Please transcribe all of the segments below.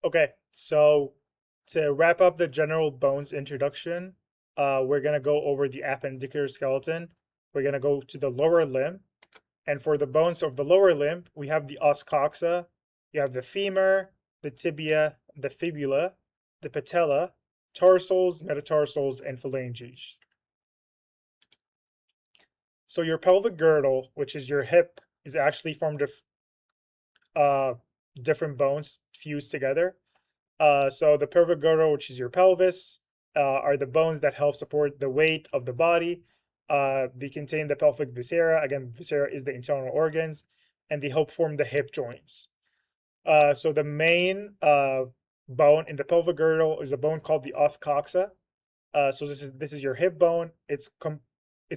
Okay, so to wrap up the general bones introduction, we're gonna go over the appendicular skeleton. We're gonna go to the lower limb, and for the bones of the lower limb, we have the os coxa, you have the femur, the tibia, the fibula, the patella, tarsals, metatarsals, and phalanges. So your pelvic girdle, which is your hip, is actually formed of uh, different bones fused together. So the pelvic girdle, which is your pelvis, are the bones that help support the weight of the body. They contain the pelvic viscera. Again, viscera is the internal organs, and they help form the hip joints. So the main bone in the pelvic girdle is a bone called the os coxa. So this is your hip bone. It's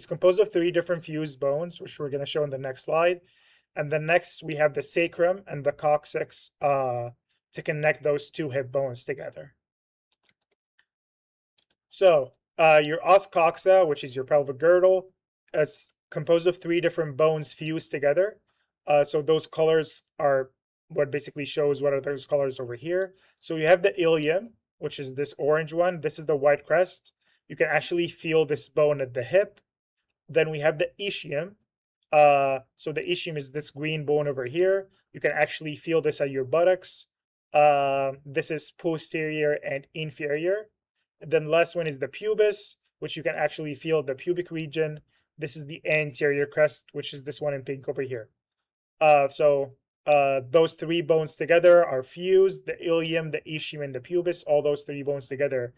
composed of three different fused bones, which we're going to show in the next slide. And then next we have the sacrum and the coccyx to connect those two hip bones together. So your os coxa, which is your pelvic girdle, is composed of three different bones fused together. So those colors are what basically shows what are those colors over here. So you have the ilium, which is this orange one. This is the white crest. You can actually feel this bone at the hip. Then we have the ischium. So the ischium is this green bone over here. You can actually feel this at your buttocks. This is posterior and inferior. And then last one is the pubis, which you can actually feel the pubic region. This is the anterior crest, which is this one in pink over here. So those three bones together are fused. The ilium, the ischium, and the pubis, all those three bones together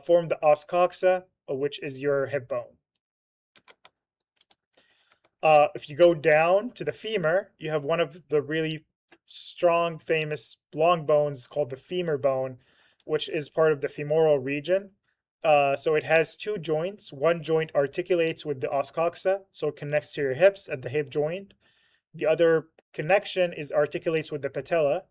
form the os coxa, which is your hip bone. If you go down to the femur, you have one of the really strong, famous long bones called the femur bone, which is part of the femoral region. So it has two joints. One joint articulates with the os coxa, so it connects to your hips at the hip joint. The other connection is articulates with the patella.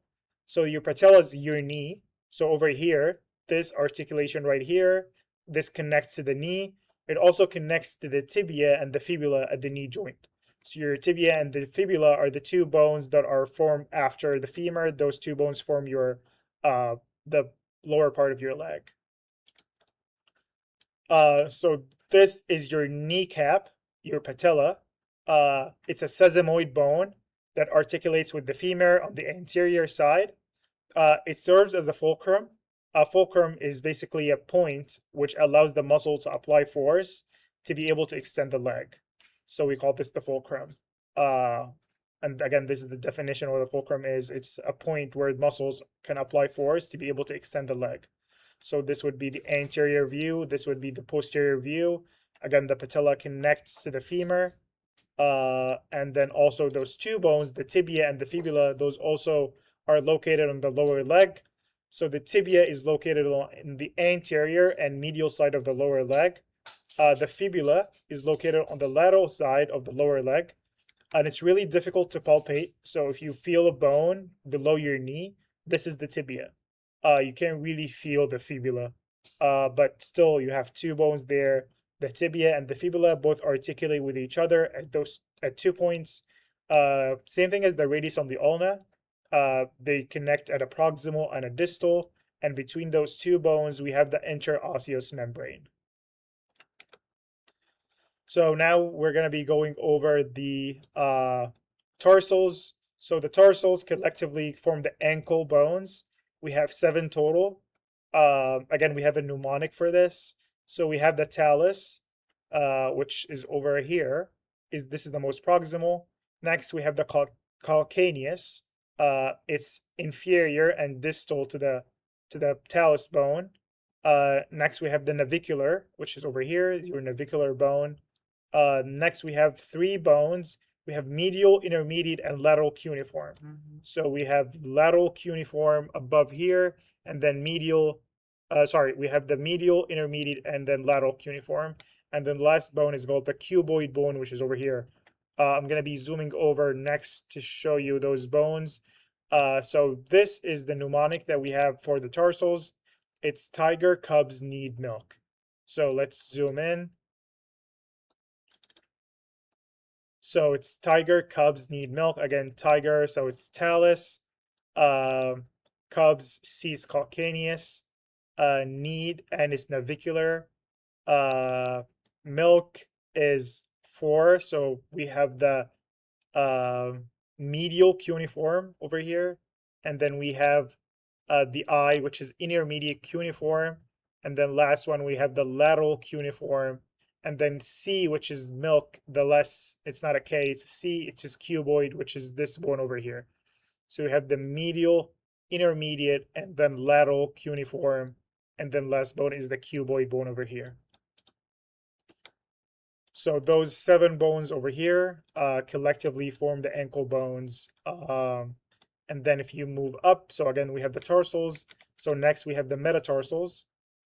So your patella is your knee. So over here, this articulation right here, this connects to the knee. It also connects to the tibia and the fibula at the knee joint. So your tibia and the fibula are the two bones that are formed after the femur. Those two bones form your the lower part of your leg. So this is your kneecap, your patella. It's a sesamoid bone that articulates with the femur on the anterior side. It serves as a fulcrum. A fulcrum is basically a point which allows the muscle to apply force to be able to extend the leg. So we call this the fulcrum. And again, this is the definition of what a fulcrum is. It's a point where muscles can apply force to be able to extend the leg. So this would be the anterior view. This would be the posterior view. Again, the patella connects to the femur. And then also those two bones, the tibia and the fibula, those also are located on the lower leg. So the tibia is located in the anterior and medial side of the lower leg. The fibula is located on the lateral side of the lower leg. And it's really difficult to palpate. So if you feel a bone below your knee, this is the tibia. You can't really feel the fibula. But still, you have two bones there. The tibia and the fibula both articulate with each other at 2 points. Same thing as the radius on the ulna. They connect at a proximal and a distal, and between those two bones, we have the interosseous membrane. So now we're going to be going over the tarsals. So the tarsals collectively form the ankle bones. We have 7 total. Again, we have a mnemonic for this. So we have the talus, which is over here. This is the most proximal. Next, we have the calcaneus. It's inferior and distal to the talus bone. Next, we have the navicular, which is over here, your navicular bone. Next, we have 3 bones. We have medial, intermediate, and lateral cuneiform. So we have lateral cuneiform above here, and then medial. We have the medial, intermediate, and then lateral cuneiform. And then the last bone is called the cuboid bone, which is over here. I'm going to be zooming over next to show you those bones. So this is the mnemonic that we have for the tarsals. It's tiger cubs need milk. So let's zoom in. So it's tiger cubs need milk. Again, tiger, so it's talus. cubs, C is calcaneus, need, N is navicular, milk is 4, so we have the medial cuneiform over here, and then we have the I, which is intermediate cuneiform, and then last one we have the lateral cuneiform, and then C, which is milk, the less, it's not a K, it's a C, it's just cuboid, which is this bone over here. So we have the medial, intermediate, and then lateral cuneiform, and then last bone is the cuboid bone over here. So those 7 bones over here collectively form the ankle bones. And then if you move up, so again, we have the tarsals. So next we have the metatarsals.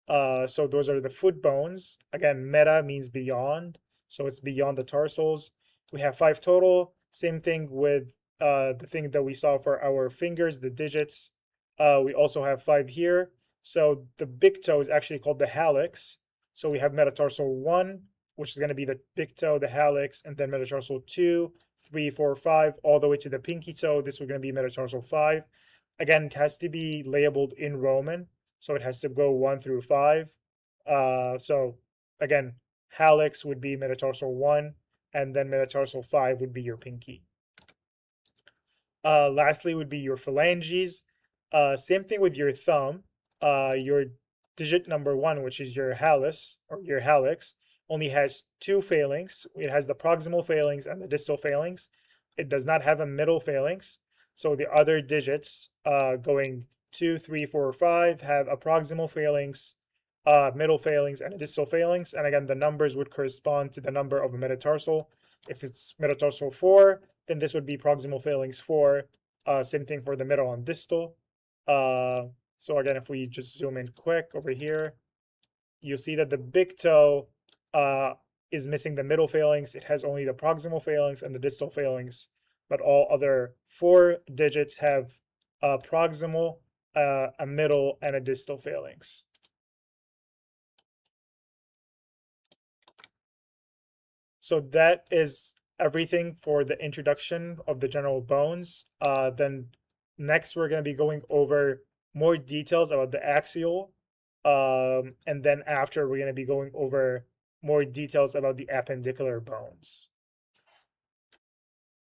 So those are the foot bones. Again, meta means beyond. So it's beyond the tarsals. We have 5 total. Same thing with the thing that we saw for our fingers, the digits. We also have 5 here. So the big toe is actually called the hallux. So we have metatarsal 1, which is going to be the big toe, the hallux, and then metatarsal 2, 3, 4, 5, all the way to the pinky toe. This is going to be metatarsal 5. Again, it has to be labeled in Roman, so it has to go 1 through 5. So again, hallux would be metatarsal 1, and then metatarsal 5 would be your pinky. Lastly would be your phalanges. Same thing with your thumb. Your digit number 1, which is your hallux or your hallux, only has 2 phalanx. It has the proximal phalanx and the distal phalanx. It does not have a middle phalanx. So the other digits going 2, 3, 4, 5 have a proximal phalanx, middle phalanx, and a distal phalanx. And again, the numbers would correspond to the number of a metatarsal. If it's metatarsal 4, then this would be proximal phalanx 4. Same thing for the middle and distal. So again, if we just zoom in quick over here, you'll see that the big toe is missing the middle phalanx. It has only the proximal phalanx and the distal phalanx, but all other 4 digits have a proximal, a middle, and a distal phalanx. So that is everything for the introduction of the general bones. Then next we're going to be going over more details about the axial. And then after we're going to be going over more details about the appendicular bones.